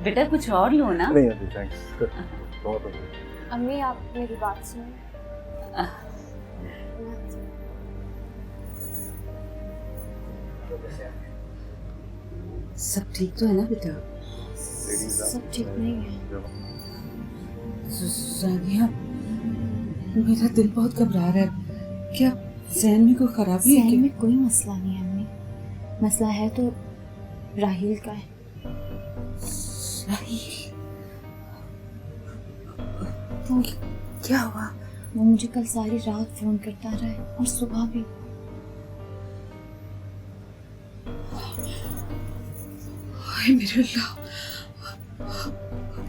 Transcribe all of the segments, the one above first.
बेटा कुछ और लो ना। नहीं अभी थैंक्स, बहुत हो गया। अम्मी आप मेरी बात सुनो। सब ठीक तो है ना बेटा? सब ठीक नहीं है। जानिया, मेरा दिल बहुत घबरा रहा है। क्या ज़हन में कोई खराबी है? सहन में कोई मसला नहीं है अम्मी, मसला है तो राहील का है। राहील? वो क्या हुआ? वो मुझे कल सारी रात फोन करता रहा है और सुबह भी। हाय मेरे अल्लाह,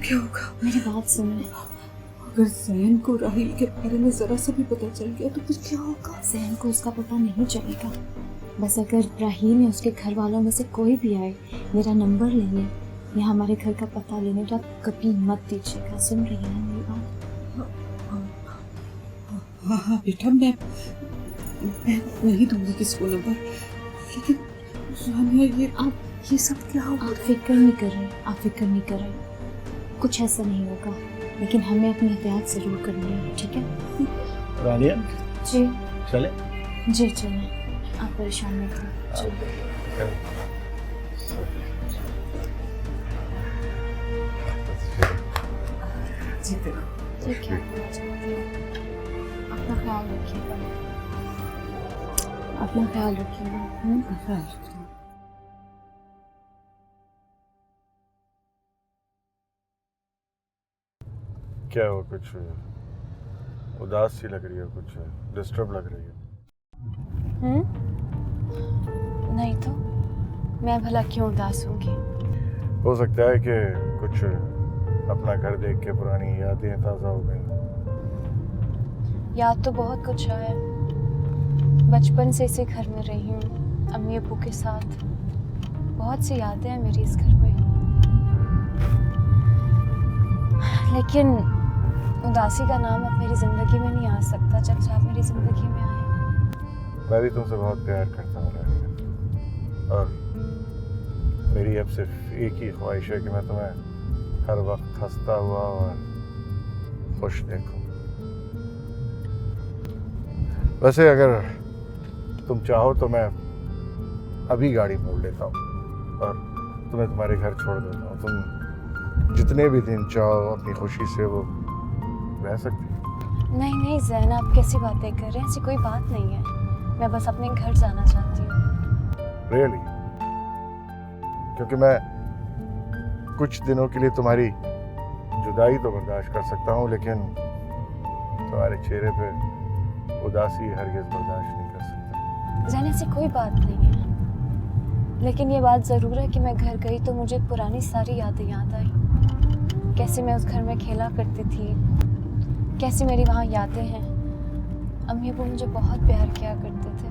क्या होगा? मेरी बात सुनो। अगर ज़हन को राहील के बारे में जरा सा भी पता चल गया तो फिर क्या होगा? सहन को उसका पता नहीं चलेगा। बस अगर राहील या उसके घर वालों में से कोई भी आए मेरा नंबर लेने या हमारे घर का पता लेने तो आप कभी मत दीजिएगा। सुन रही है ना मेरी बात? हाँ हाँ बेटा, मैं नहीं दूंगी किसी को नंबर। लेकिन जानिया, ये सब क्या होगा? आप फिक्र नहीं कर रहे, आप फिक्र नहीं कर रहे। कुछ ऐसा नहीं होगा, लेकिन हमें अपनी एहतियात जरूर करनी है, ठीक है? रानिया जी चले? जी चलें, आप परेशान मत हो। चलिए। जी बेटा। ठीक है, अपना ख्याल रखिएगा। अपना ख्याल रखिएगा। क्या हो, कुछ उदास सी लग रही है, कुछ डिस्टर्ब लग रही है। नहीं तो मैं भला क्यों उदास होंगी? हो सकता है कि कुछ अपना घर देख के पुरानी यादें ताज़ा हो गई। याद तो बहुत कुछ है। बचपन से इसी घर में रही हूँ, अम्मी अब्बू के साथ। बहुत सी यादें हैं मेरी इस घर में। लेकिन उदासी का नाम अब मेरी ज़िंदगी में नहीं आ सकता जब से आप मेरी ज़िंदगी में आए। मैं भी तुमसे बहुत प्यार करता हूँ रानिया, और मेरी अब सिर्फ एक ही ख्वाहिश है कि मैं तुम्हें हर वक्त हंसता हुआ और खुश देखूं। वैसे अगर तुम चाहो तो मैं अभी गाड़ी मोड़ लेता हूँ और तुम्हें तुम्हारे घर छोड़ देता हूँ। तुम जितने भी दिन चाहो अपनी खुशी से वो रह सकती हो। नहीं नहीं ज़ैन, आप कैसी बातें कर रहे हैं? ऐसी कोई बात नहीं है। मैं बस अपने घर जाना चाहती हूँ। रियली? क्योंकि मैं कुछ दिनों के लिए तुम्हारी जुदाई तो बर्दाश्त कर सकता हूँ, लेकिन तुम्हारे चेहरे पे उदासी हरगिज़ बर्दाश्त नहीं कर सकता। ज़ैन ऐसी कोई बात नहीं है, लेकिन ये बात ज़रूर है कि मैं घर गई तो मुझे पुरानी सारी यादें याद आई। कैसे मैं उस घर में खेला करती थी, कैसी मेरी वहाँ यादें हैं। अम्मी अब्बू मुझे बहुत प्यार किया करते थे।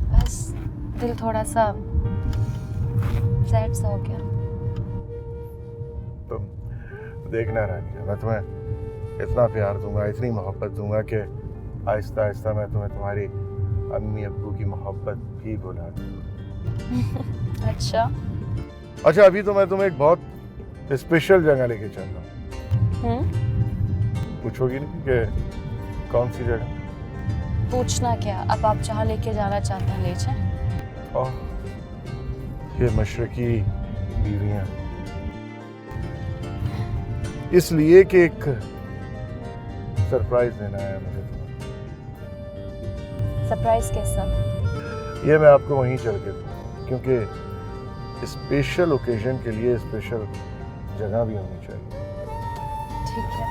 बस दिल थोड़ा सा सैड सा हो गया। तुम देखना रानिया, मैं तुम्हें इतना प्यार दूंगा, इतनी मोहब्बत दूंगा कि आहिस्ता आहिस्ता मैं तुम्हें तुम्हारी अम्मी अब्बू की मोहब्बत भी भुला दूंगा। अच्छा, अभी तो मैं तुम्हें एक बहुत स्पेशल जगह लेके चल रहा हूँ। पूछोगी नहीं कि कौन सी जगह? पूछना क्या, अब आप जहाँ लेके जाना चाहते हैं ले जाएं। ये मशरकी बीवियां, इसलिए कि एक सरप्राइज देना है मुझे तुम्हें। सरप्राइज कैसा? ये मैं आपको वहीं चल के दूंगा, क्योंकि स्पेशल ओकेजन के लिए स्पेशल जगह भी होनी चाहिए। ठीक है।